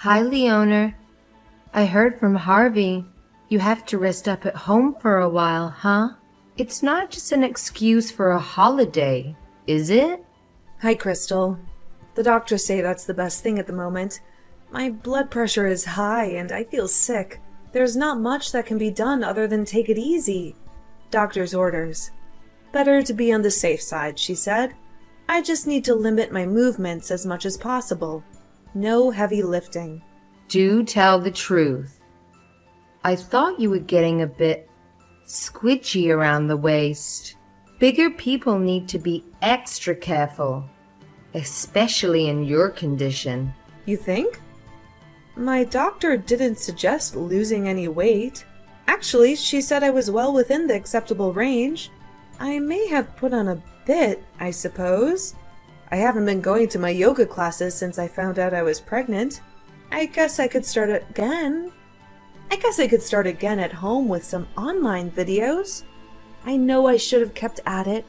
Hi, Leona. I heard from Harvey you have to rest up at home for a while, huh? It's not just an excuse for a holiday, is it? Hi, Crystal. The doctors say that's the best thing at the moment. My blood pressure is high and I feel sick. There's not much that can be done other than take it easy. Doctor's orders. Better to be on the safe side, she said. I just need to limit my movements as much as possible. No heavy lifting. Do tell the truth. I thought you were getting a bit squidgy around the waist. Bigger people need to be extra careful, especially in your condition. You think? My doctor didn't suggest losing any weight. Actually, she said I was well within the acceptable range. I may have put on a bit, I suppose. I haven't been going to my yoga classes since I found out I was pregnant. I guess I could start again at home with some online videos. I know I should have kept at it.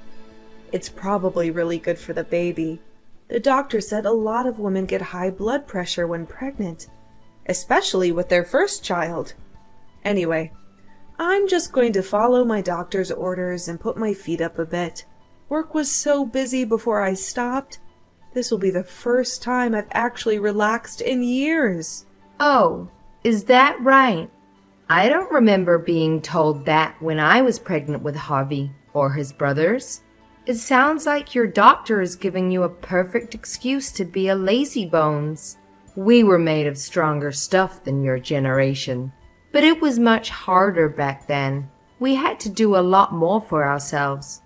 It's probably really good for the baby. The doctor said a lot of women get high blood pressure when pregnant, especially with their first child. Anyway, I'm just going to follow my doctor's orders and put my feet up a bit. Work was so busy before I stopped. This will be the first time I've actually relaxed in years. Oh, is that right? I don't remember being told that when I was pregnant with Harvey or his brothers. It sounds like your doctor is giving you a perfect excuse to be a lazybones. We were made of stronger stuff than your generation. But it was much harder back then. We had to do a lot more for ourselves.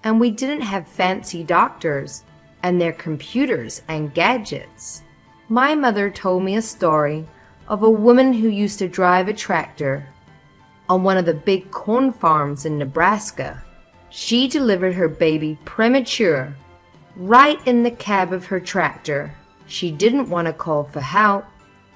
And we didn't have fancy doctors and their computers and gadgets. My mother told me a story of a woman who used to drive a tractor on one of the big corn farms in Nebraska. She delivered her baby premature, right in the cab of her tractor. She didn't want to call for help,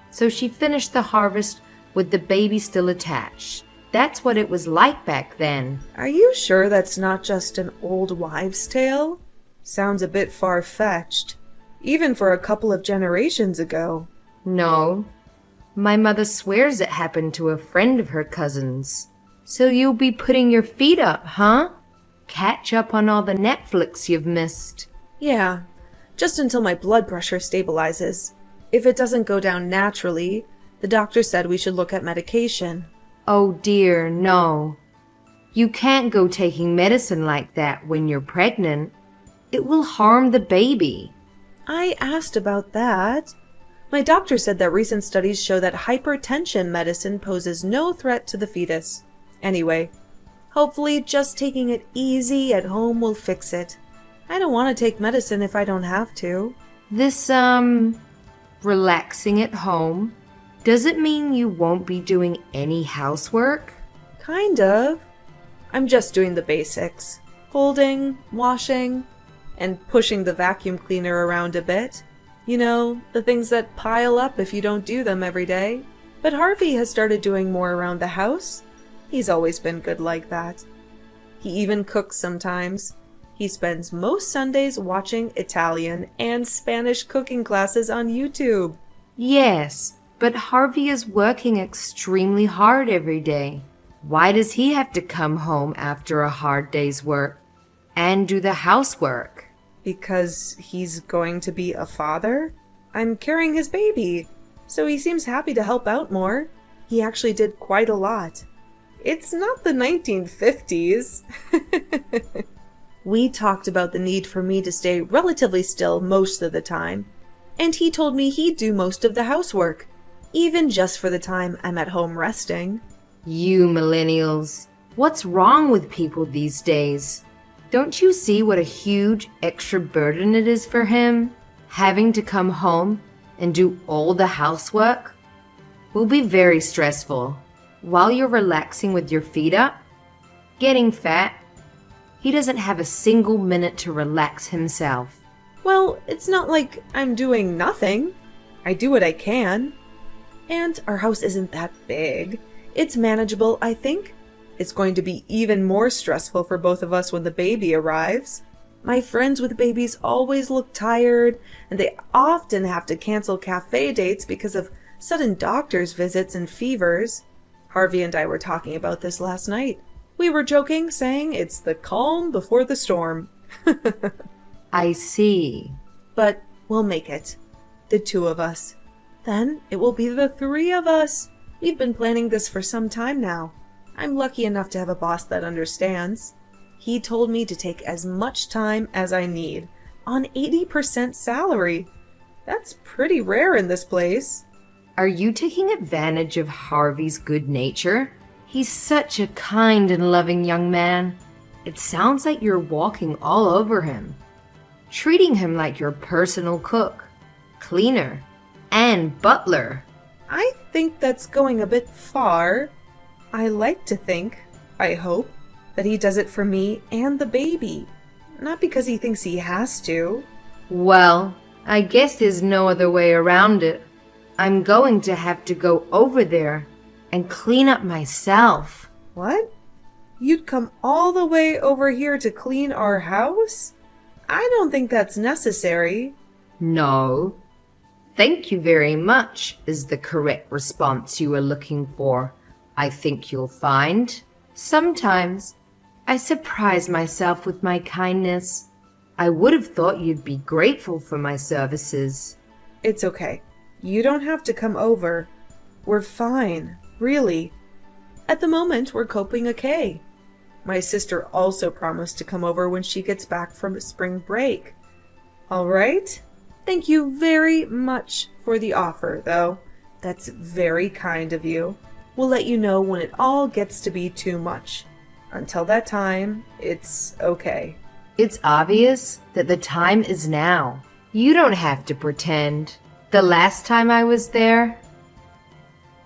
so she finished the harvest with the baby still attached. That's what it was like back then. Are you sure that's not just an old wives' tale? Sounds a bit far-fetched, even for a couple of generations ago. No. My mother swears it happened to a friend of her cousin's. So you'll be putting your feet up, huh? Catch up on all the Netflix you've missed. Yeah, just until my blood pressure stabilizes. If it doesn't go down naturally, the doctor said we should look at medication. Oh dear, no. You can't go taking medicine like that when you're pregnant. It will harm the baby. I asked about that. My doctor said that recent studies show that hypertension medicine poses no threat to the fetus. Anyway, hopefully just taking it easy at home will fix it. I don't want to take medicine if I don't have to. This, relaxing at home, does it mean you won't be doing any housework? Kind of. I'm just doing the basics. Folding, washing, and pushing the vacuum cleaner around a bit. You know, the things that pile up if you don't do them every day. But Harvey has started doing more around the house. He's always been good like that. He even cooks sometimes. He spends most Sundays watching Italian and Spanish cooking classes on YouTube. Yes, but Harvey is working extremely hard every day. Why does he have to come home after a hard day's work and do the housework? Because he's going to be a father? I'm carrying his baby, so he seems happy to help out more. He actually did quite a lot. It's not the 1950s. We talked about the need for me to stay relatively still most of the time, and he told me he'd do most of the housework, even just for the time I'm at home resting. You millennials, what's wrong with people these days? Don't you see what a huge extra burden it is for him, having to come home and do all the housework? Will be very stressful. While you're relaxing with your feet up, getting fat, he doesn't have a single minute to relax himself. Well, it's not like I'm doing nothing. I do what I can. And our house isn't that big. It's manageable, I think. It's going to be even more stressful for both of us when the baby arrives. My friends with babies always look tired, and they often have to cancel cafe dates because of sudden doctor's visits and fevers. Harvey and I were talking about this last night. We were joking, saying it's the calm before the storm. I see. But we'll make it. The two of us. Then it will be the three of us. We've been planning this for some time now. I'm lucky enough to have a boss that understands. He told me to take as much time as I need, on 80% salary. That's pretty rare in this place. Are you taking advantage of Harvey's good nature? He's such a kind and loving young man. It sounds like you're walking all over him, treating him like your personal cook, cleaner, and butler. I think that's going a bit far. I like to think, I hope, that he does it for me and the baby. Not because he thinks he has to. Well, I guess there's no other way around it. I'm going to have to go over there and clean up myself. What? You'd come all the way over here to clean our house? I don't think that's necessary. No. Thank you very much is the correct response you were looking for. I think you'll find. Sometimes I surprise myself with my kindness. I would have thought you'd be grateful for my services. It's okay. You don't have to come over. We're fine, really. At the moment, we're coping okay. My sister also promised to come over when she gets back from spring break. All right? Thank you very much for the offer, though. That's very kind of you. We'll let you know when it all gets to be too much. Until that time, it's okay. It's obvious that the time is now. You don't have to pretend. The last time I was there,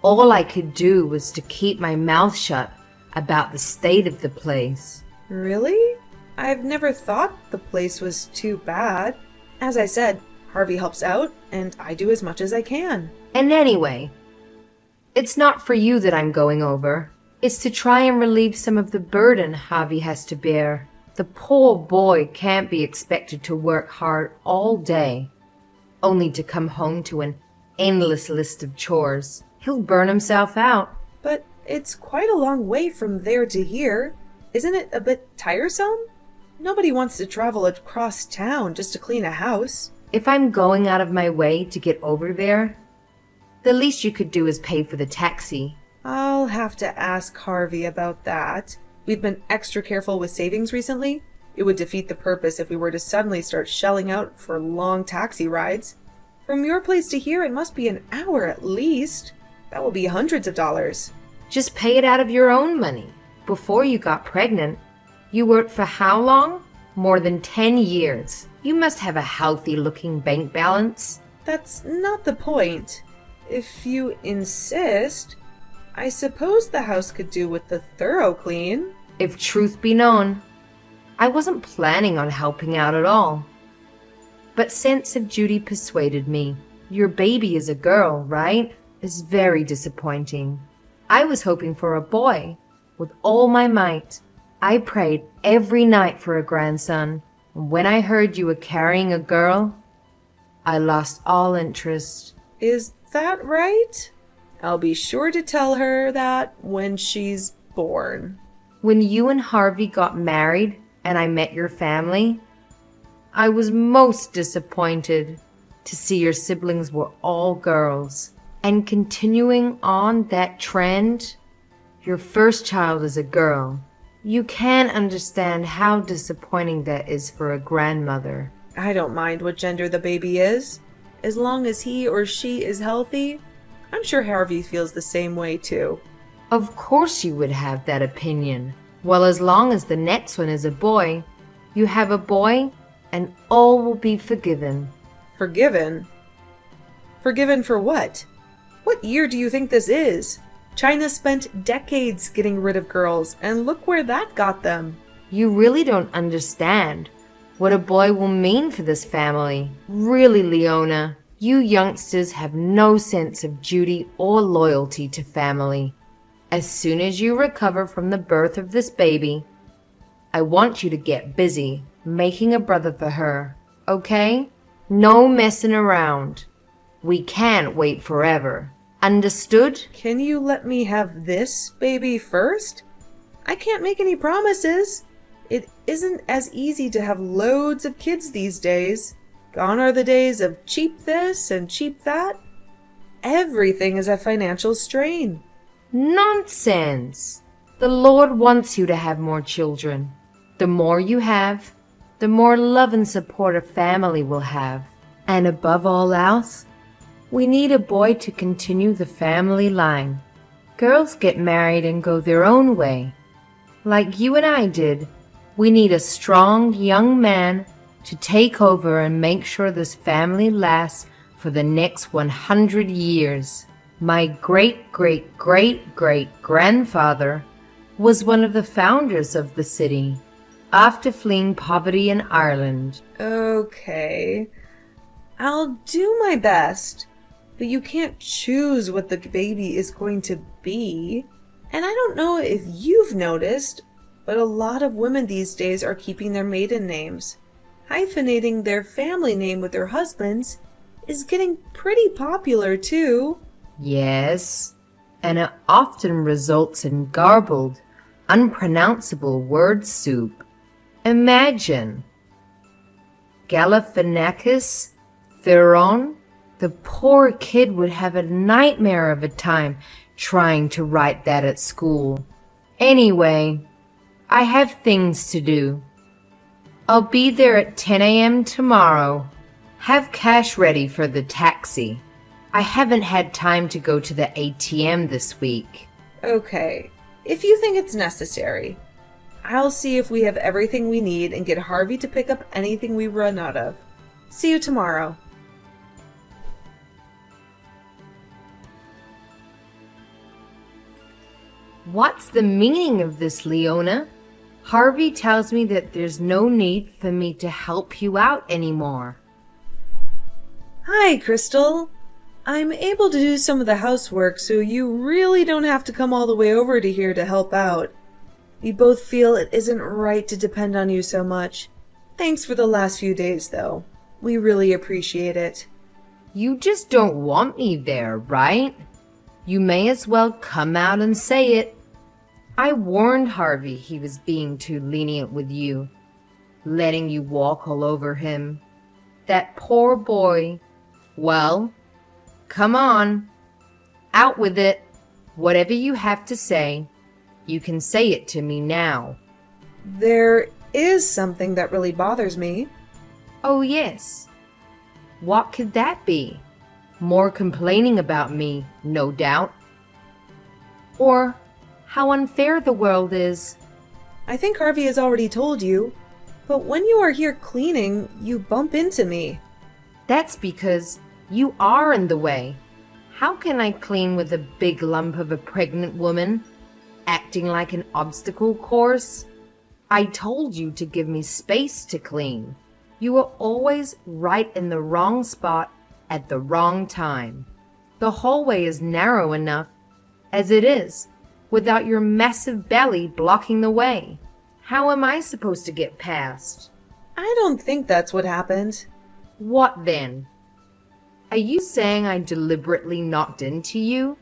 all I could do was to keep my mouth shut about the state of the place. Really? I've never thought the place was too bad. As I said, Harvey helps out, and I do as much as I can. And anyway, it's not for you that I'm going over. It's to try and relieve some of the burden Harvey has to bear. The poor boy can't be expected to work hard all day, only to come home to an endless list of chores. He'll burn himself out. But it's quite a long way from there to here. Isn't it a bit tiresome? Nobody wants to travel across town just to clean a house. If I'm going out of my way to get over there, the least you could do is pay for the taxi. I'll have to ask Harvey about that. We've been extra careful with savings recently. It would defeat the purpose if we were to suddenly start shelling out for long taxi rides. From your place to here, it must be an hour at least. That will be hundreds of dollars. Just pay it out of your own money. Before you got pregnant, you worked for how long? More than 10 years. You must have a healthy-looking bank balance. That's not the point. If you insist, I suppose the house could do with the thorough clean. If truth be known, I wasn't planning on helping out at all. But sense of duty persuaded me. Your baby is a girl, right? It's very disappointing. I was hoping for a boy. With all my might, I prayed every night for a grandson. And when I heard you were carrying a girl, I lost all interest. Is that right? I'll be sure to tell her that when she's born. When you and Harvey got married and I met your family, I was most disappointed to see your siblings were all girls. And continuing on that trend, your first child is a girl. You can understand how disappointing that is for a grandmother. I don't mind what gender the baby is. As long as he or she is healthy, I'm sure Harvey feels the same way too. Of course you would have that opinion. Well, as long as the next one is a boy, you have a boy and all will be forgiven. Forgiven? Forgiven for what? What year do you think this is? China spent decades getting rid of girls, and look where that got them. You really don't understand what a boy will mean for this family. Really, Leona, you youngsters have no sense of duty or loyalty to family. As soon as you recover from the birth of this baby, I want you to get busy making a brother for her, okay? No messing around. We can't wait forever. Understood? Can you let me have this baby first? I can't make any promises. It isn't as easy to have loads of kids these days. Gone are the days of cheap this and cheap that. Everything is a financial strain. Nonsense! The Lord wants you to have more children. The more you have, the more love and support a family will have. And above all else, we need a boy to continue the family line. Girls get married and go their own way. Like you and I did, we need a strong young man to take over and make sure this family lasts for the next 100 years. My great-great-great-great-grandfather was one of the founders of the city after fleeing poverty in Ireland. Okay. I'll do my best, but you can't choose what the baby is going to be. And I don't know if you've noticed, but a lot of women these days are keeping their maiden names. Hyphenating their family name with their husband's is getting pretty popular too. Yes, and it often results in garbled, unpronounceable word soup. Imagine Galifianakis Theron. The poor kid would have a nightmare of a time trying to write that at school. Anyway, I have things to do. I'll be there at 10 a.m. tomorrow. Have cash ready for the taxi. I haven't had time to go to the ATM this week. Okay, if you think it's necessary. I'll see if we have everything we need and get Harvey to pick up anything we run out of. See you tomorrow. What's the meaning of this, Leona? Harvey tells me that there's no need for me to help you out anymore. Hi, Crystal. I'm able to do some of the housework, so you really don't have to come all the way over to here to help out. We both feel it isn't right to depend on you so much. Thanks for the last few days, though. We really appreciate it. You just don't want me there, right? You may as well come out and say it. I warned Harvey he was being too lenient with you, letting you walk all over him. That poor boy. Well, come on. Out with it. Whatever you have to say, you can say it to me now. There is something that really bothers me. Oh, yes. What could that be? More complaining about me, no doubt. Or how unfair the world is. I think Harvey has already told you, but when you are here cleaning, you bump into me. That's because you are in the way. How can I clean with a big lump of a pregnant woman, acting like an obstacle course? I told you to give me space to clean. You were always right in the wrong spot at the wrong time. The hallway is narrow enough as it is, without your massive belly blocking the way. How am I supposed to get past? I don't think that's what happened. What then? Are you saying I deliberately knocked into you?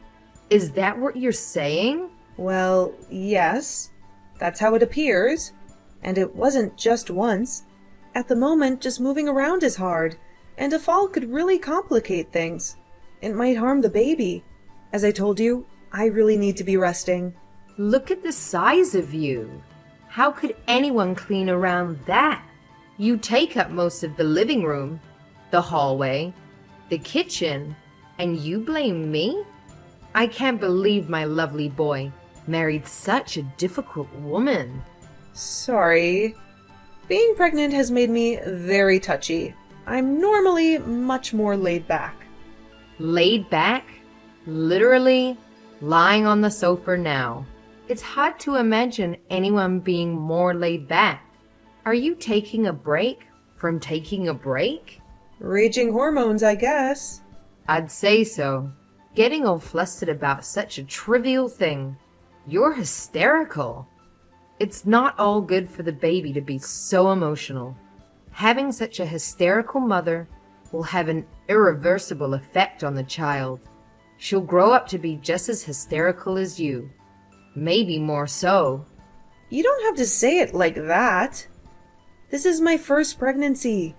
Is that what you're saying? Well, yes. That's how it appears. And it wasn't just once. At the moment, just moving around is hard, and a fall could really complicate things. It might harm the baby. As I told you, I really need to be resting. Look at the size of you. How could anyone clean around that? You take up most of the living room, the hallway, the kitchen, and you blame me? I can't believe my lovely boy married such a difficult woman. Sorry. Being pregnant has made me very touchy. I'm normally much more laid back. Laid back? Literally lying on the sofa now. It's hard to imagine anyone being more laid back. Are you taking a break from taking a break? Raging hormones, I guess. I'd say so. Getting all flustered about such a trivial thing. You're hysterical. It's not all good for the baby to be so emotional. Having such a hysterical mother will have an irreversible effect on the child. She'll grow up to be just as hysterical as you. Maybe more so. You don't have to say it like that. This is my first pregnancy.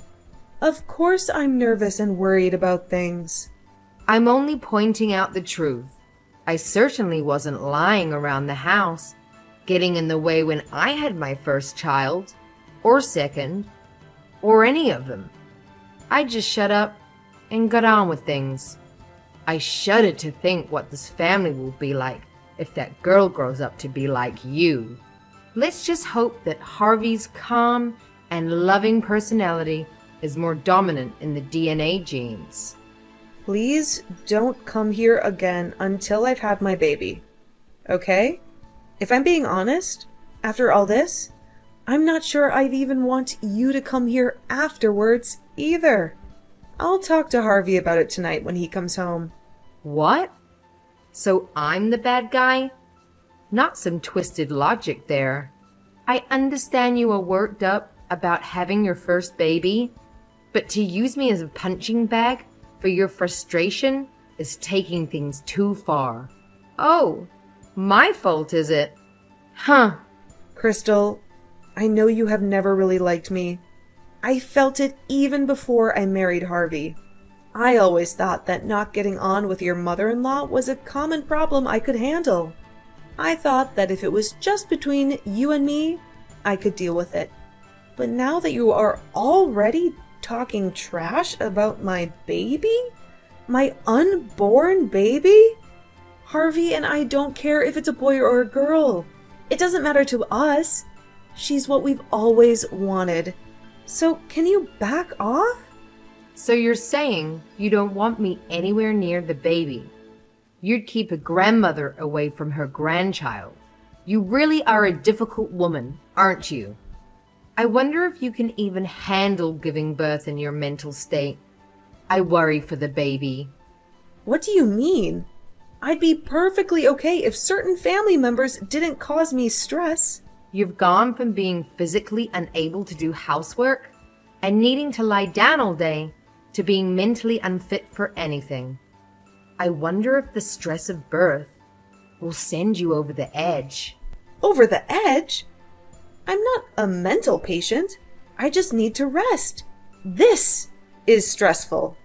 Of course I'm nervous and worried about things. I'm only pointing out the truth. I certainly wasn't lying around the house, getting in the way when I had my first child, or second, or any of them. I just shut up and got on with things. I shudder to think what this family will be like if that girl grows up to be like you. Let's just hope that Harvey's calm and loving personality is more dominant in the DNA genes. Please don't come here again until I've had my baby. Okay? If I'm being honest, after all this, I'm not sure I'd even want you to come here afterwards either. I'll talk to Harvey about it tonight when he comes home. What? So I'm the bad guy? Not some twisted logic there. I understand you are worked up about having your first baby, but to use me as a punching bag for your frustration is taking things too far. Oh, my fault, is it? Huh. Crystal, I know you have never really liked me. I felt it even before I married Harvey. I always thought that not getting on with your mother-in-law was a common problem I could handle. I thought that if it was just between you and me, I could deal with it. But now that you are already talking trash about my baby? My unborn baby? Harvey and I don't care if it's a boy or a girl. It doesn't matter to us. She's what we've always wanted. So can you back off? So you're saying you don't want me anywhere near the baby? You'd keep a grandmother away from her grandchild. You really are a difficult woman, aren't you? I wonder if you can even handle giving birth in your mental state. I worry for the baby. What do you mean? I'd be perfectly okay if certain family members didn't cause me stress. You've gone from being physically unable to do housework and needing to lie down all day to being mentally unfit for anything. I wonder if the stress of birth will send you over the edge. Over the edge? I'm not a mental patient. I just need to rest. This is stressful.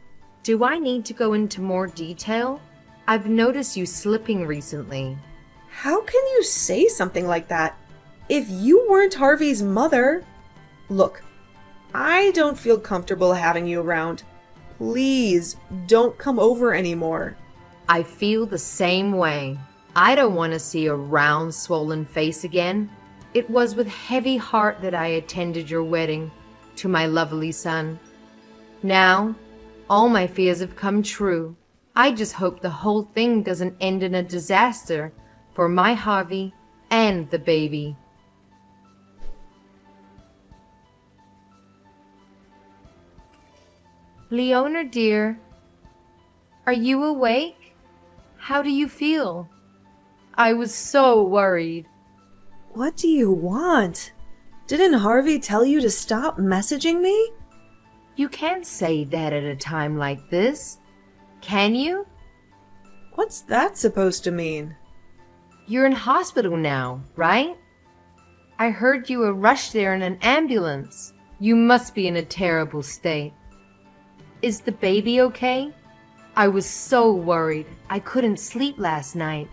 Do I need to go into more detail? I've noticed you slipping recently. How can you say something like that? If you weren't Harvey's mother... Look, I don't feel comfortable having you around. Please don't come over anymore. I feel the same way. I don't want to see a round, swollen face again. It was with heavy heart that I attended your wedding to my lovely son. Now, all my fears have come true. I just hope the whole thing doesn't end in a disaster for my Harvey and the baby. Leona, dear, are you awake? How do you feel? I was so worried. What do you want? Didn't Harvey tell you to stop messaging me? You can't say that at a time like this, can you? What's that supposed to mean? You're in hospital now, right? I heard you were rushed there in an ambulance. You must be in a terrible state. Is the baby okay? I was so worried. I couldn't sleep last night.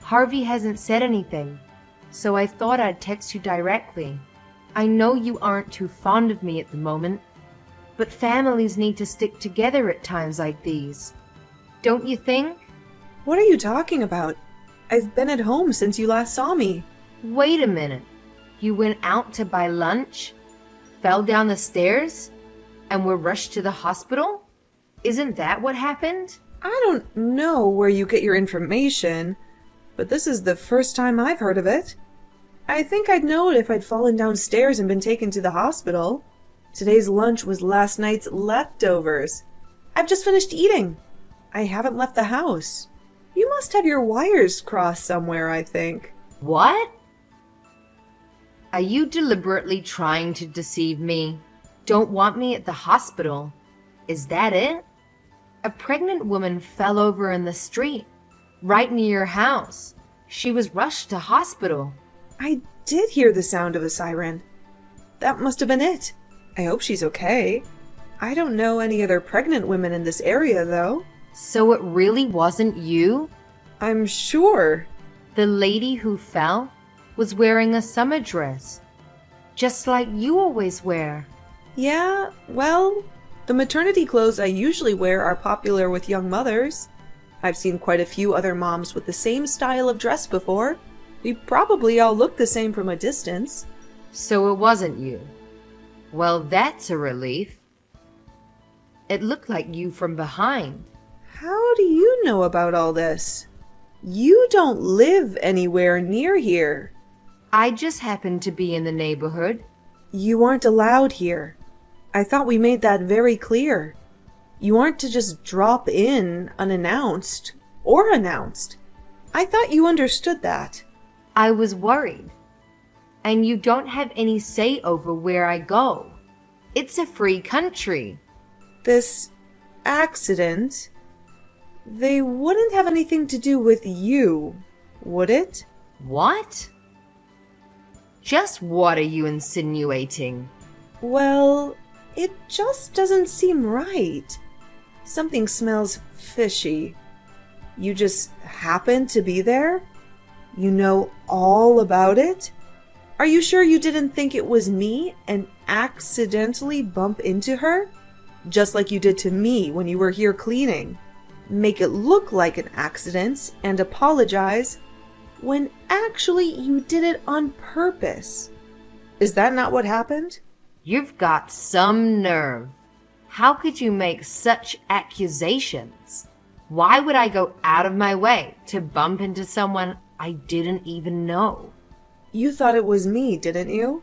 Harvey hasn't said anything, so I thought I'd text you directly. I know you aren't too fond of me at the moment, but families need to stick together at times like these. Don't you think? What are you talking about? I've been at home since you last saw me. Wait a minute. You went out to buy lunch, fell down the stairs, and were rushed to the hospital? Isn't that what happened? I don't know where you get your information, but this is the first time I've heard of it. I think I'd know it if I'd fallen downstairs and been taken to the hospital. Today's lunch was last night's leftovers. I've just finished eating. I haven't left the house. You must have your wires crossed somewhere, I think. What? Are you deliberately trying to deceive me? Don't want me at the hospital? Is that it? A pregnant woman fell over in the street, right near your house. She was rushed to hospital. I did hear the sound of a siren. That must have been it. I hope she's okay. I don't know any other pregnant women in this area, though. So it really wasn't you? I'm sure. The lady who fell was wearing a summer dress, just like you always wear. Yeah, well, the maternity clothes I usually wear are popular with young mothers. I've seen quite a few other moms with the same style of dress before. We probably all look the same from a distance. So it wasn't you. Well, that's a relief. It looked like you from behind. How do you know about all this? You don't live anywhere near here. I just happened to be in the neighborhood. You aren't allowed here. I thought we made that very clear. You aren't to just drop in unannounced or announced. I thought you understood that. I was worried. And you don't have any say over where I go. It's a free country. This accident, they wouldn't have anything to do with you, would it? What? Just what are you insinuating? Well, it just doesn't seem right. Something smells fishy. You just happen to be there? You know all about it? Are you sure you didn't think it was me and accidentally bump into her? Just like you did to me when you were here cleaning. Make it look like an accident and apologize when actually you did it on purpose. Is that not what happened? You've got some nerve. How could you make such accusations? Why would I go out of my way to bump into someone I didn't even know? You thought it was me, didn't you?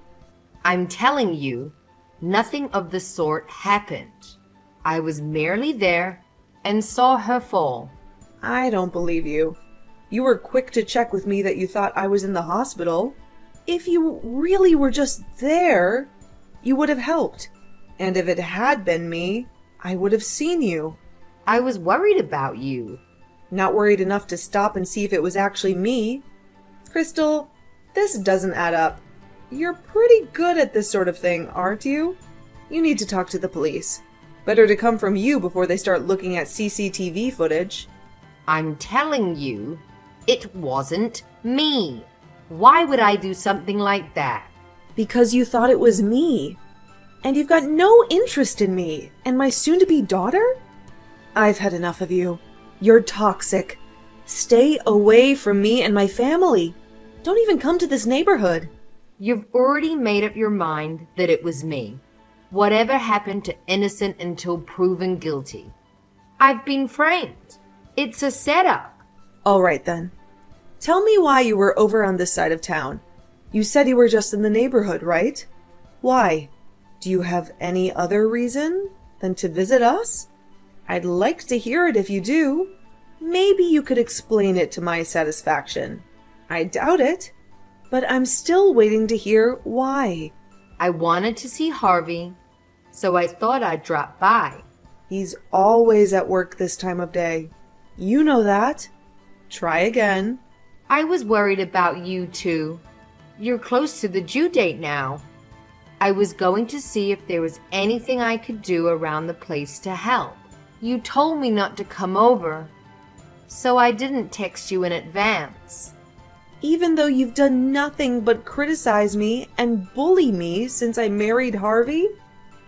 I'm telling you, nothing of the sort happened. I was merely there and saw her fall. I don't believe you. You were quick to check with me that you thought I was in the hospital. If you really were just there, you would have helped. And if it had been me, I would have seen you. I was worried about you. Not worried enough to stop and see if it was actually me. Crystal, this doesn't add up. You're pretty good at this sort of thing, aren't you? You need to talk to the police. Better to come from you before they start looking at CCTV footage. I'm telling you, it wasn't me. Why would I do something like that? Because you thought it was me. And you've got no interest in me and my soon-to-be daughter? I've had enough of you. You're toxic. Stay away from me and my family. Don't even come to this neighborhood. You've already made up your mind that it was me. Whatever happened to innocent until proven guilty? I've been framed. It's a setup. All right then. Tell me why you were over on this side of town. You said you were just in the neighborhood, right? Why? Do you have any other reason than to visit us? I'd like to hear it if you do. Maybe you could explain it to my satisfaction. I doubt it, but I'm still waiting to hear why. I wanted to see Harvey, so I thought I'd drop by. He's always at work this time of day. You know that. Try again. I was worried about you too. You're close to the due date now. I was going to see if there was anything I could do around the place to help. You told me not to come over, so I didn't text you in advance. Even though you've done nothing but criticize me and bully me since I married Harvey?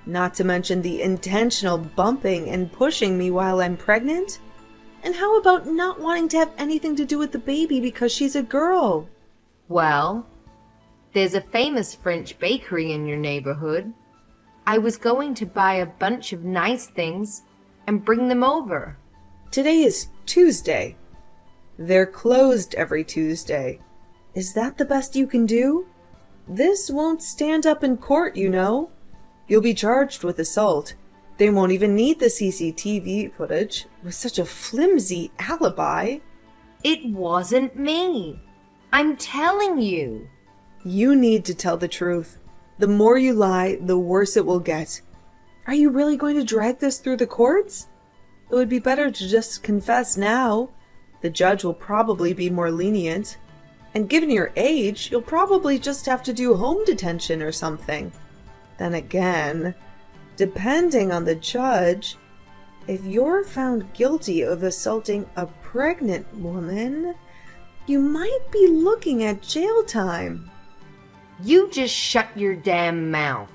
Not to mention the intentional bumping and pushing me while I'm pregnant? And how about not wanting to have anything to do with the baby because she's a girl? Well, there's a famous French bakery in your neighborhood. I was going to buy a bunch of nice things and bring them over. Today is Tuesday. They're closed every Tuesday. Is that the best you can do? This won't stand up in court, you know. You'll be charged with assault. They won't even need the CCTV footage with such a flimsy alibi. It wasn't me. I'm telling you. You need to tell the truth. The more you lie, the worse it will get. Are you really going to drag this through the courts? It would be better to just confess now. The judge will probably be more lenient. And given your age, you'll probably just have to do home detention or something. Then again, depending on the judge, if you're found guilty of assaulting a pregnant woman, you might be looking at jail time. You just shut your damn mouth.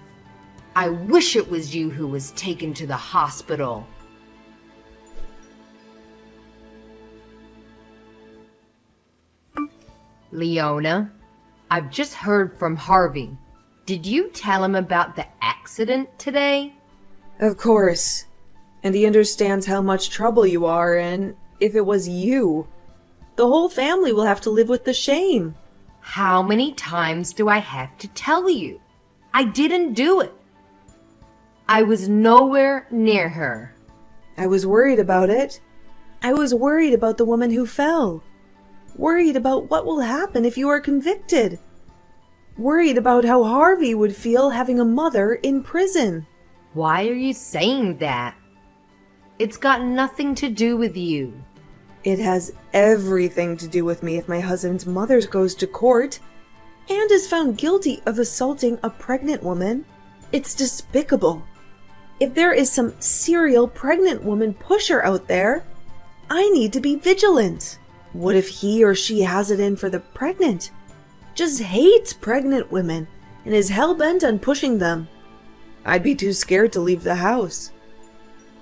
I wish it was you who was taken to the hospital. Leona, I've just heard from Harvey. Did you tell him about the accident today? Of course. And he understands how much trouble you are in. If it was you, the whole family will have to live with the shame. How many times do I have to tell you? I didn't do it. I was nowhere near her. I was worried about it. I was worried about the woman who fell. Worried about what will happen if you are convicted. Worried about how Harvey would feel having a mother in prison. Why are you saying that? It's got nothing to do with you. It has everything to do with me if my husband's mother goes to court and is found guilty of assaulting a pregnant woman. It's despicable. If there is some serial pregnant woman pusher out there, I need to be vigilant. What if he or she has it in for the pregnant? Just hates pregnant women and is hell-bent on pushing them. I'd be too scared to leave the house.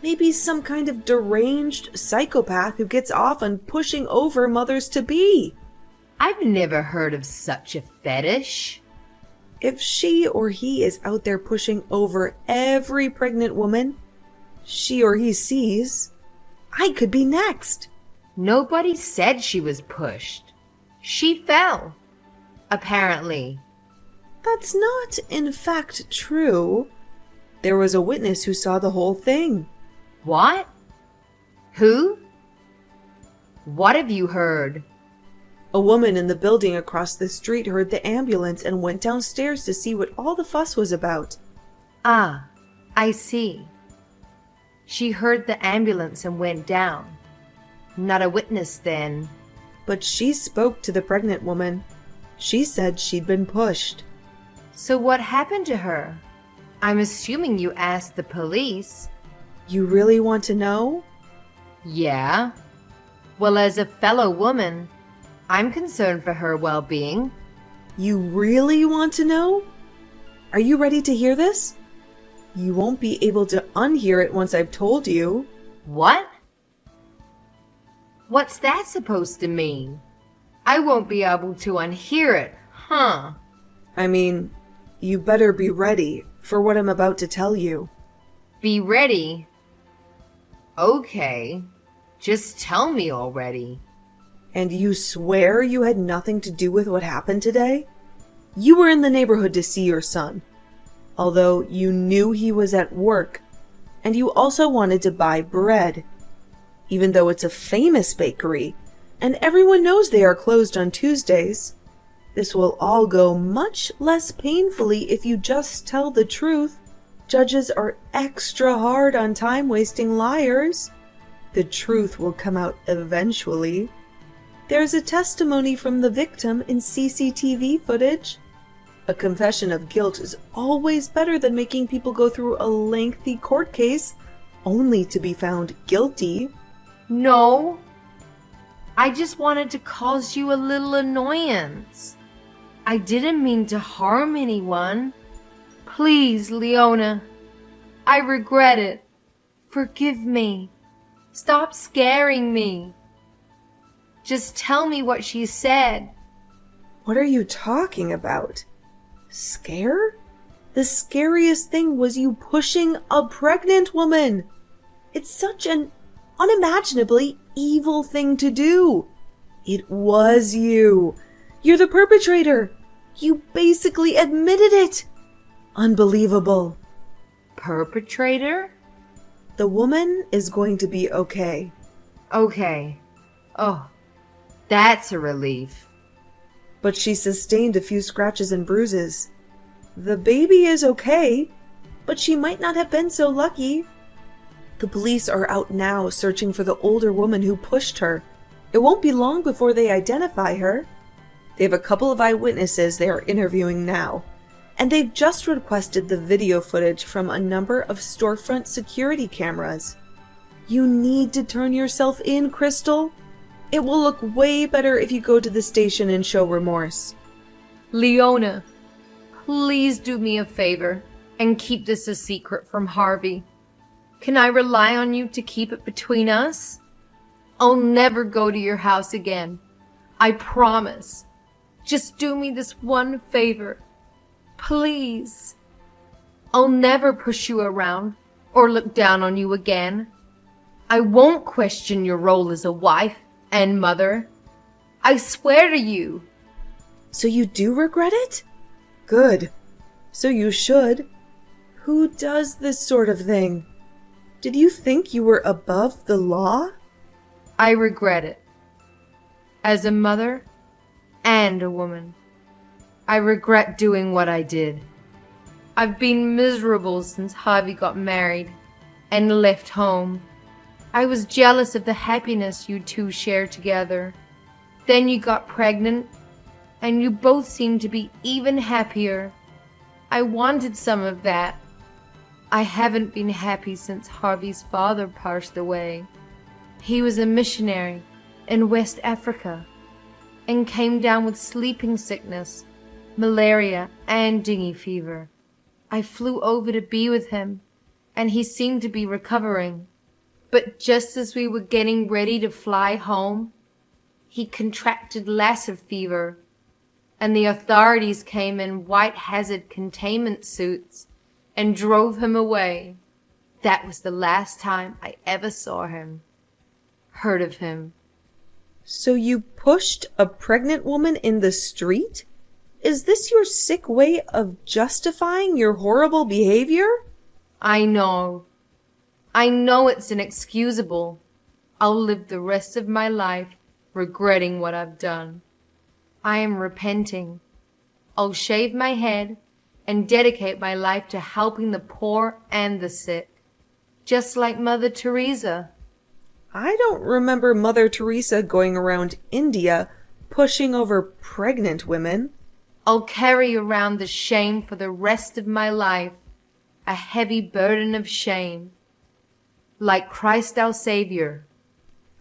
Maybe some kind of deranged psychopath who gets off on pushing over mothers-to-be. I've never heard of such a fetish. If she or he is out there pushing over every pregnant woman she or he sees, I could be next. Nobody said she was pushed. She fell. Apparently. That's not, in fact, true. There was a witness who saw the whole thing. What? Who? What have you heard? A woman in the building across the street heard the ambulance and went downstairs to see what all the fuss was about. Ah, I see. She heard the ambulance and went down. Not a witness then. But she spoke to the pregnant woman. She said she'd been pushed. So what happened to her? I'm assuming you asked the police. You really want to know? Yeah. Well, as a fellow woman, I'm concerned for her well-being. You really want to know? Are you ready to hear this? You won't be able to unhear it once I've told you. What? What's that supposed to mean? I won't be able to unhear it, huh? I mean, you better be ready for what I'm about to tell you. Be ready? Okay. Just tell me already. And you swear you had nothing to do with what happened today? You were in the neighborhood to see your son, although you knew he was at work, and you also wanted to buy bread, even though it's a famous bakery, and everyone knows they are closed on Tuesdays. This will all go much less painfully if you just tell the truth. Judges are extra hard on time-wasting liars. The truth will come out eventually. There's a testimony from the victim in CCTV footage. A confession of guilt is always better than making people go through a lengthy court case only to be found guilty. No. I just wanted to cause you a little annoyance. I didn't mean to harm anyone. Please, Leona. I regret it. Forgive me. Stop scaring me. Just tell me what she said. What are you talking about? Scare? The scariest thing was you pushing a pregnant woman. It's such an unimaginably evil thing to do. It was you. You're the perpetrator. You basically admitted it. Unbelievable. Perpetrator? The woman is going to be okay. Okay. Oh, that's a relief. But she sustained a few scratches and bruises. The baby is okay, but she might not have been so lucky. The police are out now searching for the older woman who pushed her. It won't be long before they identify her. They have a couple of eyewitnesses they are interviewing now, and they've just requested the video footage from a number of storefront security cameras. You need to turn yourself in, Crystal. It will look way better if you go to the station and show remorse. Leona, please do me a favor and keep this a secret from Harvey. Can I rely on you to keep it between us? I'll never go to your house again. I promise. Just do me this one favor. Please. I'll never push you around or look down on you again. I won't question your role as a wife and mother. I swear to you. So you do regret it? Good. So you should. Who does this sort of thing? Did you think you were above the law? I regret it. As a mother and a woman, I regret doing what I did. I've been miserable since Harvey got married and left home. I was jealous of the happiness you two shared together. Then you got pregnant, and you both seemed to be even happier. I wanted some of that. I haven't been happy since Harvey's father passed away. He was a missionary in West Africa and came down with sleeping sickness, malaria, and dengue fever. I flew over to be with him, and he seemed to be recovering. But just as we were getting ready to fly home, he contracted Lassa fever, and the authorities came in white hazard containment suits and drove him away. That was the last time I ever saw him, heard of him. So you pushed a pregnant woman in the street? Is this your sick way of justifying your horrible behavior? I know. I know it's inexcusable. I'll live the rest of my life regretting what I've done. I am repenting. I'll shave my head and dedicate my life to helping the poor and the sick, just like Mother Teresa. I don't remember Mother Teresa going around India pushing over pregnant women. I'll carry around the shame for the rest of my life, a heavy burden of shame, like Christ our Savior.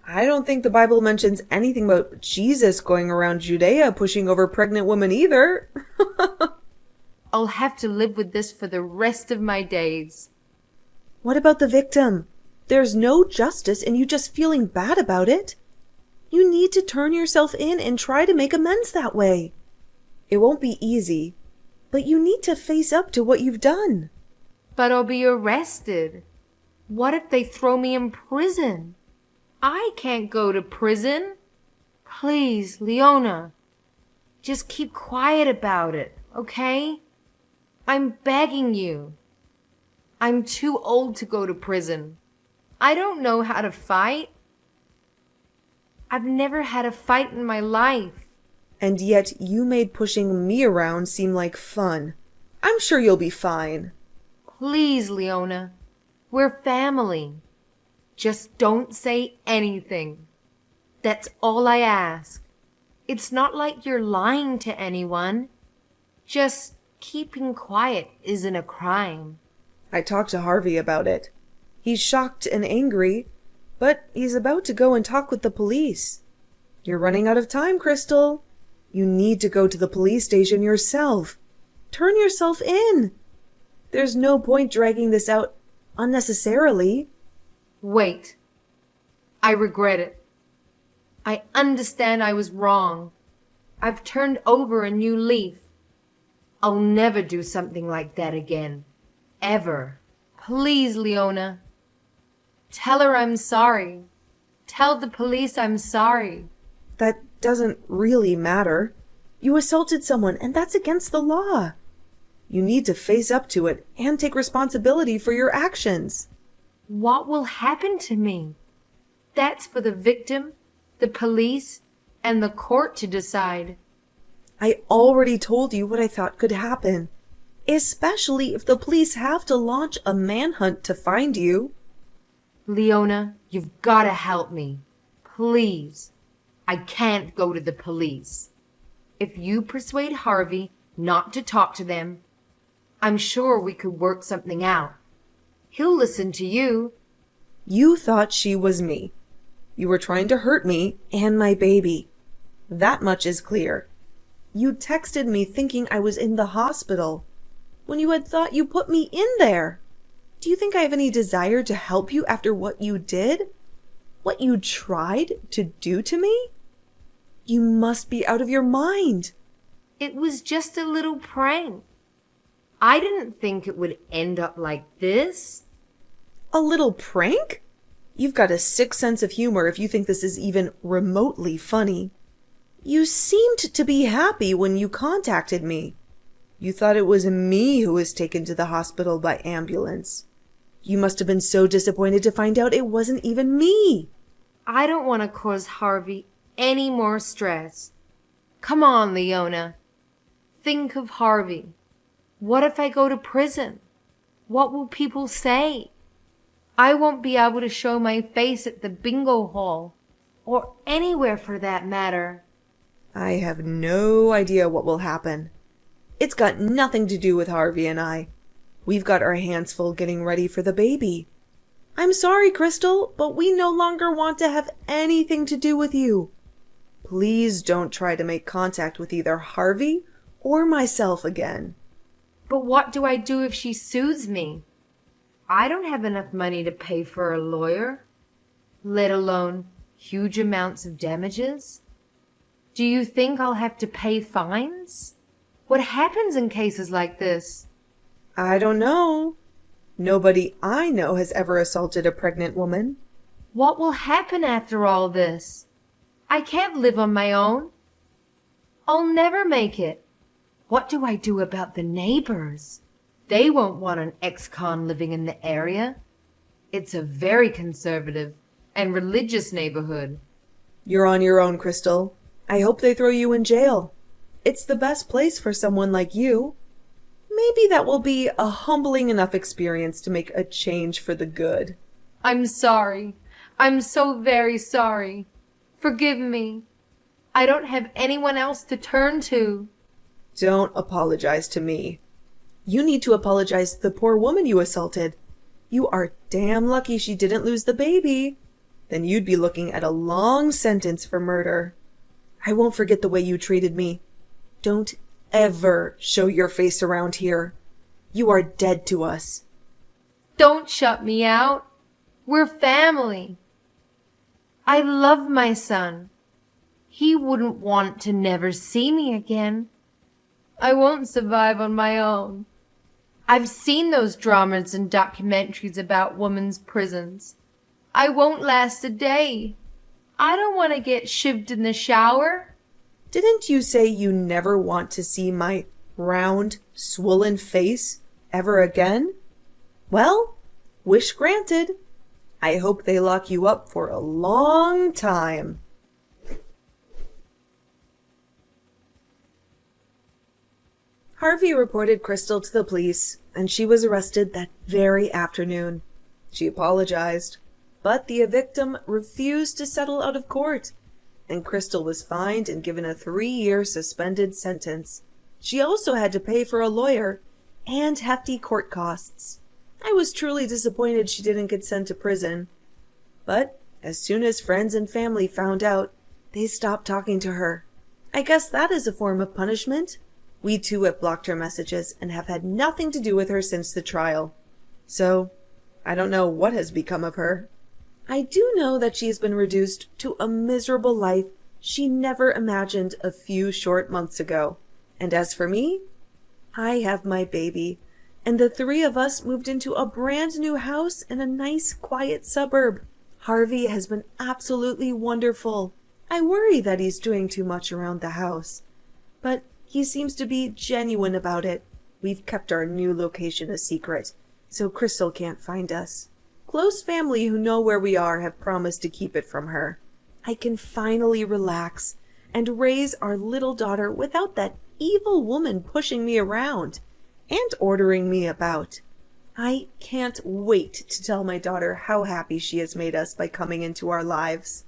I don't think the Bible mentions anything about Jesus going around Judea pushing over pregnant women either. I'll have to live with this for the rest of my days. What about the victim? There's no justice in you just feeling bad about it. You need to turn yourself in and try to make amends that way. It won't be easy, but you need to face up to what you've done. But I'll be arrested. What if they throw me in prison? I can't go to prison. Please, Leona, just keep quiet about it, okay? I'm begging you. I'm too old to go to prison. I don't know how to fight. I've never had a fight in my life. And yet you made pushing me around seem like fun. I'm sure you'll be fine. Please, Leona, we're family. Just don't say anything. That's all I ask. It's not like you're lying to anyone. Just keeping quiet isn't a crime. I talked to Harvey about it. He's shocked and angry, but he's about to go and talk with the police. You're running out of time, Crystal. You need to go to the police station yourself. Turn yourself in. There's no point dragging this out unnecessarily. Wait. I regret it. I understand I was wrong. I've turned over a new leaf. I'll never do something like that again. Ever. Please, Leona. Tell her I'm sorry. Tell the police I'm sorry. That doesn't really matter. You assaulted someone, and that's against the law. You need to face up to it and take responsibility for your actions. What will happen to me? That's for the victim, the police, and the court to decide. I already told you what I thought could happen, especially if the police have to launch a manhunt to find you. Leona, you've got to help me. Please. I can't go to the police. If you persuade Harvey not to talk to them, I'm sure we could work something out. He'll listen to you. You thought she was me. You were trying to hurt me and my baby. That much is clear. You texted me thinking I was in the hospital, when you had thought you put me in there. Do you think I have any desire to help you after what you did? What you tried to do to me? You must be out of your mind. It was just a little prank. I didn't think it would end up like this. A little prank? You've got a sick sense of humor if you think this is even remotely funny. You seemed to be happy when you contacted me. You thought it was me who was taken to the hospital by ambulance. You must have been so disappointed to find out it wasn't even me. I don't want to cause Harvey any more stress. Come on, Leona. Think of Harvey. What if I go to prison? What will people say? I won't be able to show my face at the bingo hall, or anywhere for that matter. I have no idea what will happen. It's got nothing to do with Harvey and I. We've got our hands full getting ready for the baby. I'm sorry, Crystal, but we no longer want to have anything to do with you. Please don't try to make contact with either Harvey or myself again. But what do I do if she sues me? I don't have enough money to pay for a lawyer, let alone huge amounts of damages. Do you think I'll have to pay fines? What happens in cases like this? I don't know. Nobody I know has ever assaulted a pregnant woman. What will happen after all this? I can't live on my own. I'll never make it. What do I do about the neighbors? They won't want an ex-con living in the area. It's a very conservative and religious neighborhood. You're on your own, Crystal. I hope they throw you in jail. It's the best place for someone like you. Maybe that will be a humbling enough experience to make a change for the good. I'm sorry. I'm so very sorry. Forgive me. I don't have anyone else to turn to. Don't apologize to me. You need to apologize to the poor woman you assaulted. You are damn lucky she didn't lose the baby. Then you'd be looking at a long sentence for murder. I won't forget the way you treated me. Don't ever show your face around here. You are dead to us. Don't shut me out. We're family. I love my son. He wouldn't want to never see me again. I won't survive on my own. I've seen those dramas and documentaries about women's prisons. I won't last a day. I don't want to get shivved in the shower. Didn't you say you never want to see my round, swollen face ever again? Well, wish granted. I hope they lock you up for a long time. Harvey reported Crystal to the police, and she was arrested that very afternoon. She apologized, but the victim refused to settle out of court, and Crystal was fined and given a 3-year suspended sentence. She also had to pay for a lawyer and hefty court costs. I was truly disappointed she didn't get sent to prison. But as soon as friends and family found out, they stopped talking to her. I guess that is a form of punishment. We too have blocked her messages and have had nothing to do with her since the trial. So, I don't know what has become of her. I do know that she has been reduced to a miserable life she never imagined a few short months ago. And as for me, I have my baby, and the 3 of us moved into a brand new house in a nice, quiet suburb. Harvey has been absolutely wonderful. I worry that he's doing too much around the house, but he seems to be genuine about it. We've kept our new location a secret, so Crystal can't find us. Close family who know where we are have promised to keep it from her. I can finally relax and raise our little daughter without that evil woman pushing me around and ordering me about. I can't wait to tell my daughter how happy she has made us by coming into our lives.